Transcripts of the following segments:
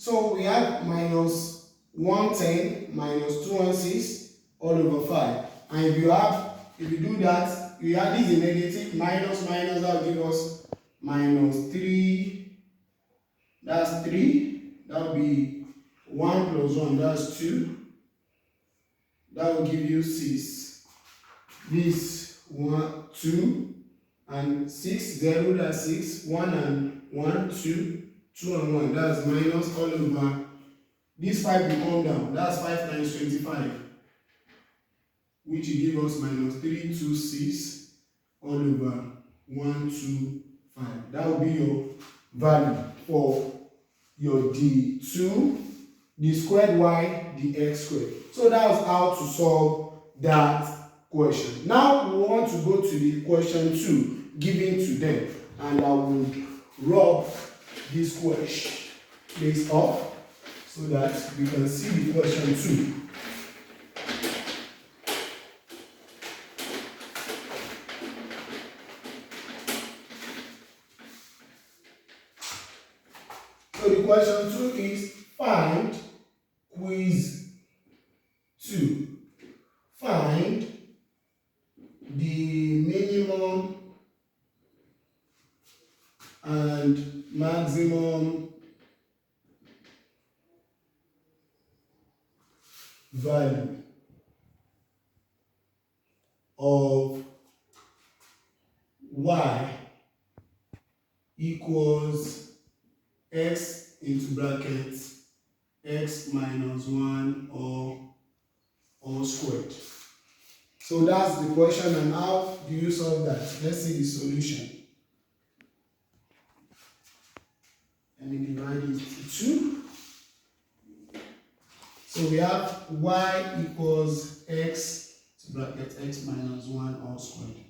So we have minus 110 minus 216 all over 5. And if you do that, you add this in negative, minus, that will give us minus 3. That's 3. That will be 1 plus 1, that's 2. That will give you 6. This 1, 2, and 6, 0, that's 6. 1 and 1, 2. 2 and 1, that's minus all over. This 5 will come down. That's 5 times 25, which will give us minus 326 all over 125. That will be your value for your d2, d squared y, dx squared. So that's how to solve that question. Now we want to go to the question 2 given to them, and I will rub this question place off so that we can see the question 2. So the question 2 is find quiz 2. Find the minimum and maximum value of y equals x into brackets x minus 1 or squared. So that's the question, and how do you solve that? Let's see the solution. Let me divide it into 2. So we have y equals x to bracket x minus 1 all squared.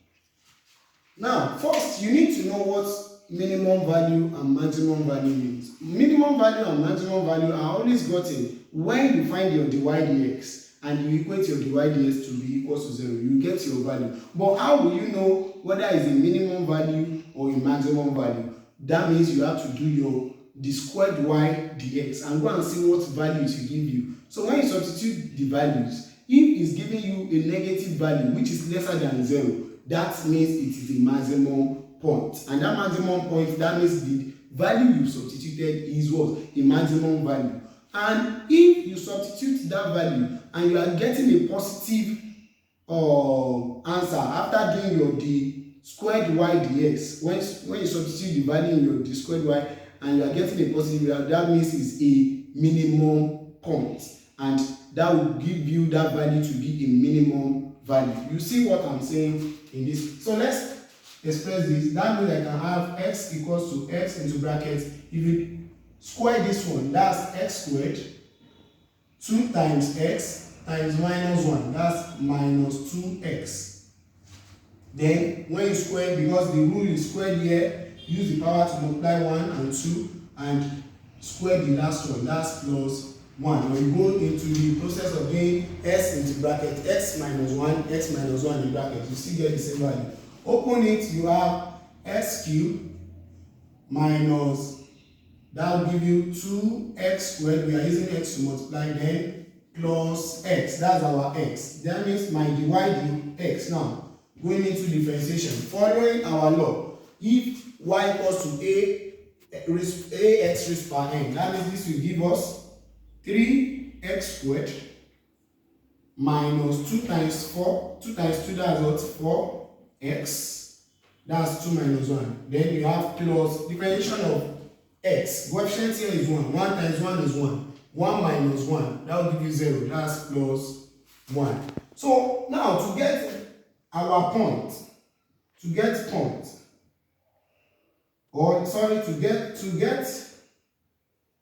Now, first you need to know what minimum value and maximum value means. Minimum value and maximum value are always gotten when you find your dy dx and you equate your dy dx to be equals to 0. You get your value. But how will you know whether it's a minimum value or a maximum value? That means you have to do your d squared y dx and go and see what values it give you. So when you substitute the values, if it's giving you a negative value which is lesser than 0, that means it is a maximum point. And that maximum point, that means the value you substituted is what? A maximum value. And if you substitute that value and you are getting a positive answer after doing your d squared y dx, when you substitute the value in your d squared y and you are getting a positive value, that means it's a minimum point, and that will give you that value to be a minimum value. You see what I'm saying in this? So let's express this. That means I can have x equals to x into brackets. If you square this one, that's x squared, 2 times x times minus 1, that's minus 2x. Then when you square, because the rule is squared here, use the power to multiply 1 and 2 and square the last one, that's plus 1. When you go into the process of doing s into bracket, x minus 1 in bracket, you still get the same value. Open it, you have x cubed minus, that will give you 2x squared. We are using x to multiply, then plus x, that's our x. That means my dy dx. Now, going into differentiation, following our law, if y equals to ax raised power n, that means this will give us 3x squared minus 2 times 4, 2 times 2, that's what? 4x, that's 2 minus 1. Then you have plus differentiation of x. Coefficient here is 1. 1 times 1 is 1. 1 minus 1, that will give you 0. That's plus 1. So now to get our point, to get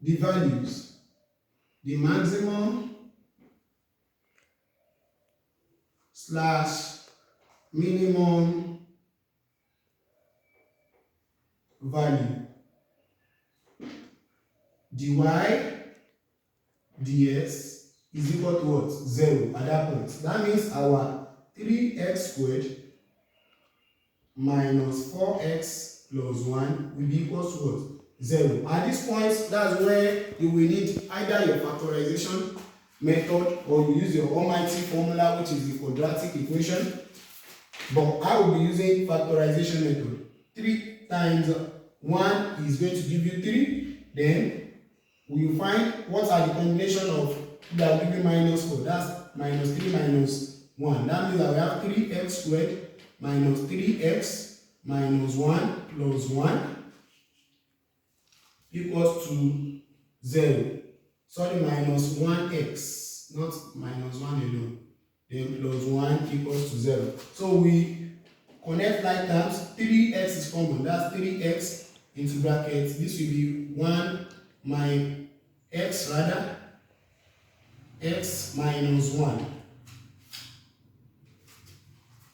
the values, the maximum / minimum value, dy ds is equal to what? 0 at that point. That means our 3x squared minus 4x plus 1 will be equal to what? 0. At this point, that's where you will need either your factorization method or you use your almighty formula, which is the quadratic equation. But I will be using factorization method. 3 times 1 is going to give you 3. Then we will find what are the combination of that will give you minus 4. That's minus 3 minus 1. That means that we have 3x squared minus 3x minus 1 plus 1 equals to 0. Sorry, minus 1x, not minus 1 alone. Then plus 1 equals to 0. So we connect like terms. 3x is common. That's 3x into brackets. This will be 1 minus x rather. X minus 1.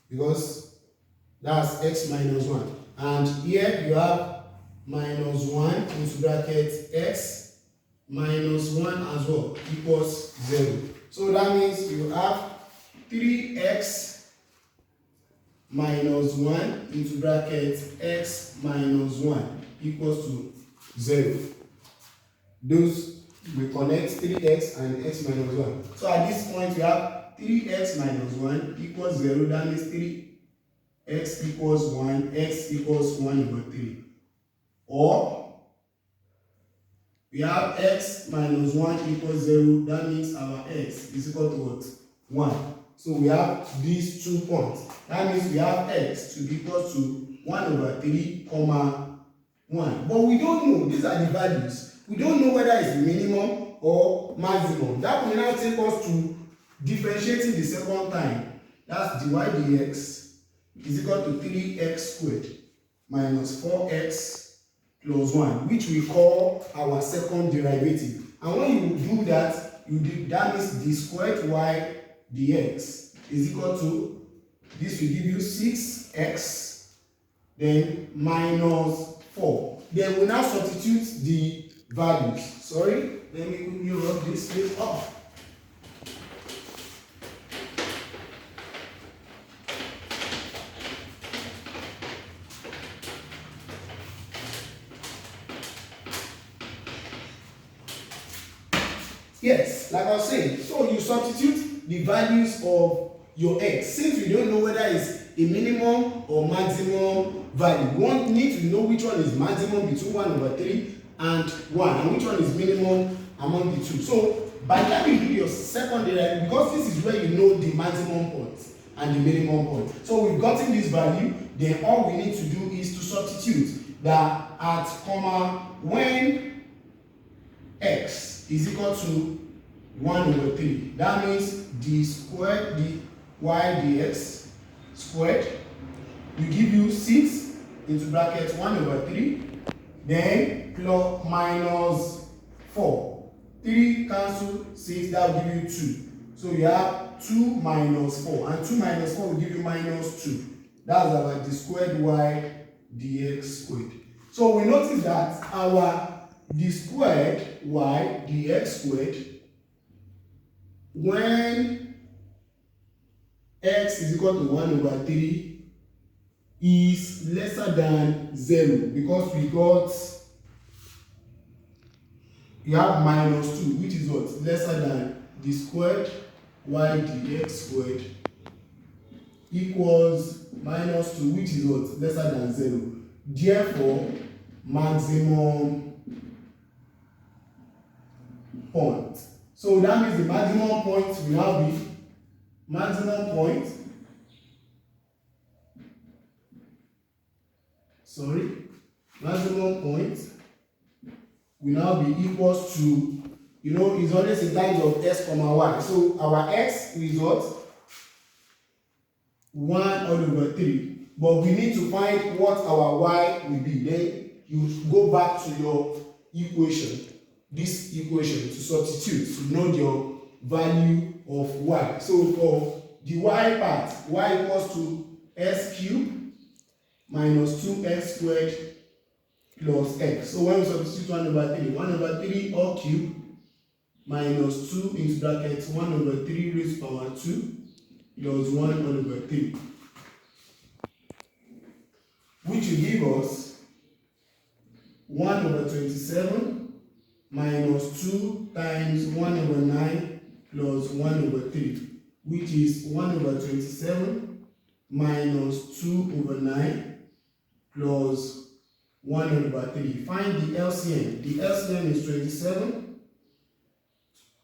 Because that's x minus 1. And here you have minus 1 into brackets x minus 1 as well equals 0. So that means you have 3x minus 1 into brackets x minus 1 equals to 0. Those we connect 3x and x minus 1. So at this point we have 3x minus 1 equals 0. That means 3x equals 1, x equals 1 over 3. Or we have x minus 1 equals 0. That means our x is equal to what? 1. So we have these 2 points. That means we have x to be equal to 1 over 3, comma 1. But we don't know. These are the values. We don't know whether it's minimum or maximum. That will now take us to differentiating the second time. That's dy dx is equal to 3x squared minus 4x plus 1, which we call our second derivative. And when you do that, that means the squared y dx is equal to, this will give you 6x, then minus 4. Then we now substitute the values. Sorry, let me quickly rub this place off. Yes, like I was saying, so you substitute the values of your x. Since we don't know whether it's a minimum or maximum value, we need to know which one is maximum between 1 over 3 and 1, and which one is minimum among the two. So by the time you do your second derivative, because this is where you know the maximum point and the minimum point. So we've gotten this value, then all we need to do is to substitute that at comma when x is equal to 1 over 3. That means the squared, the y dx squared will give you 6 into brackets 1 over 3, then plus minus 4. 3 cancel 6, that will give you 2. So you have 2 minus 4, and 2 minus 4 will give you minus 2. That's our the squared y dx squared. So we notice that our the squared y dx squared, when x is equal to 1 over 3, is lesser than 0, because we got, you have minus 2, which is what? Lesser than the squared y dx squared equals minus 2, which is what? Lesser than 0. Therefore, maximum point. So that means the maximum point will now be maximum point. Maximum point will now be equals to, it's always in terms of x comma y. So our x is what? 1 all over 3. But we need to find what our y will be. Then you go back to your equation, this equation, to substitute, to know your value of y. So for the y part, y equals to s cubed minus 2x squared plus x. So when we substitute 1 over 3, 1 over 3 all cubed minus 2 into brackets 1 over 3 raised to power 2 plus 1 all over 3, which will give us 1 over 27 minus 2 times 1 over 9 plus 1 over 3, which is 1 over 27 minus 2 over 9 plus 1 over 3. Find the LCM. The LCM is 27.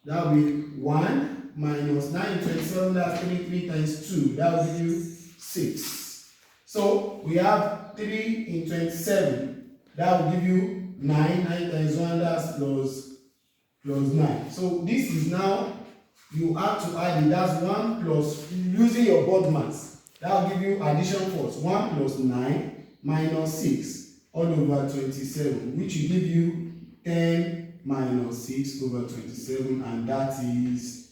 That will be 1 minus 9 is 27. That's 3. 3 times 2. That will give you 6. So we have 3 in 27. That will give you 9. 9 times 1, that's plus 9. So this is now, you have to add it. That's 1 plus, using your board maths, that will give you addition force. 1 plus 9 minus 6 all over 27, which will give you 10 minus 6 over 27, and that is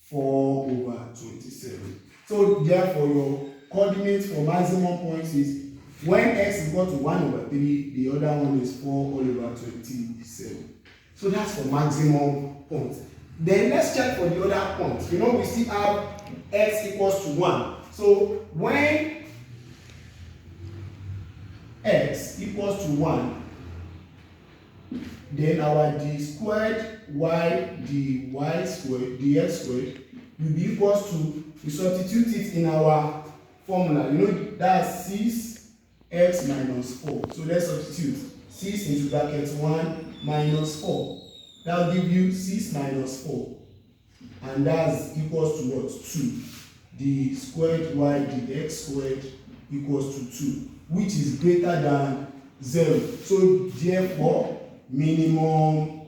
4 over 27. So therefore, your coordinates for maximum points is when x is equal to 1 over 3, the other one is 4 all over 27. So that's for maximum points. Then let's check for the other points. You know, we still have x equals to 1. So when x equals to 1, then our d squared y dy squared dx squared will be equals to, we substitute it in our formula. You know, that's 6x minus 4. So let's substitute 6 into bracket 1 minus 4. That will give you 6 minus 4. And that's equals to what? 2. The squared y dx squared equals to 2, which is greater than 0. So therefore, minimum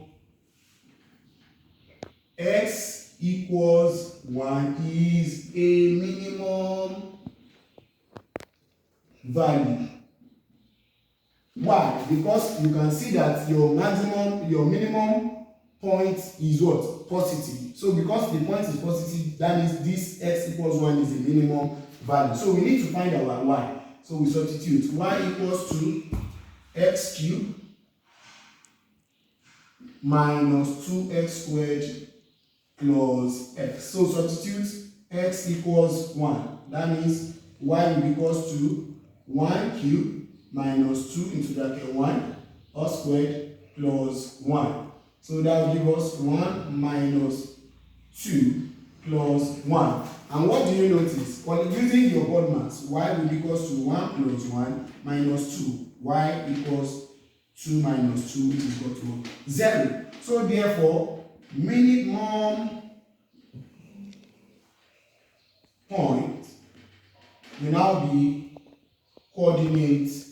x equals 1 is a minimum value. Why? Because you can see that your minimum point is what? Positive. So because the point is positive, that means this x equals 1 is a minimum value. So we need to find our y. So we substitute y equals to x cubed minus 2x squared plus x. So substitute x equals 1. That means y will be equals to 1 cubed minus 2 into bracket 1 all squared plus 1. So that will give us 1 minus 2 plus 1. And what do you notice? Well, using your board maths, y will be equals to 1 plus 1 minus 2. Y equals 2 minus 2, which is equal to 0. So therefore, minimum point will now be coordinates.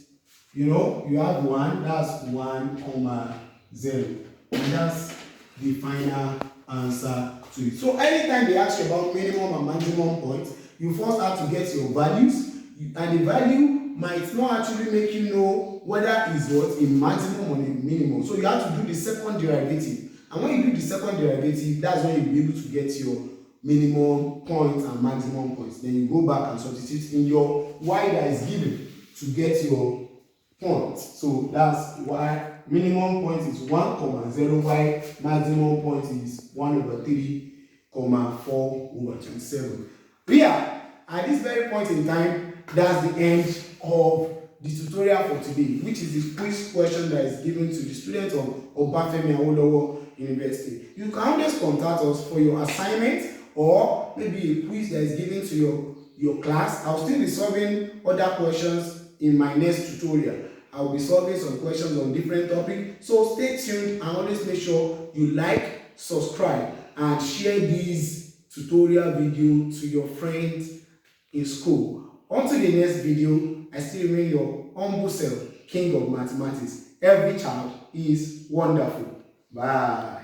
You know, you have 1, that's 1, comma 0. And that's the final answer to it. So anytime they ask you about minimum and maximum points, you first have to get your values, and the value might not actually make you know whether it's what, a maximum or a minimum. So you have to do the second derivative. And when you do the second derivative, that's when you'll be able to get your minimum points and maximum points. Then you go back and substitute in your y that is given to get your points. So that's why minimum point is 1, comma 0, y maximum point is 1 over 3, comma 4 over 27. Yeah, at this very point in time, that's the end of the tutorial for today, which is the quiz question that is given to the students of Obafemi Awolowo University. You can always contact us for your assignment or maybe a quiz that is given to your class. I'll still be solving other questions in my next tutorial. I'll be solving some questions on different topics. So stay tuned and always make sure you like, subscribe, and share this tutorial video to your friends in school. Until the next video, I still remain your humble self, King of Mathematics. Every child is wonderful. Bye.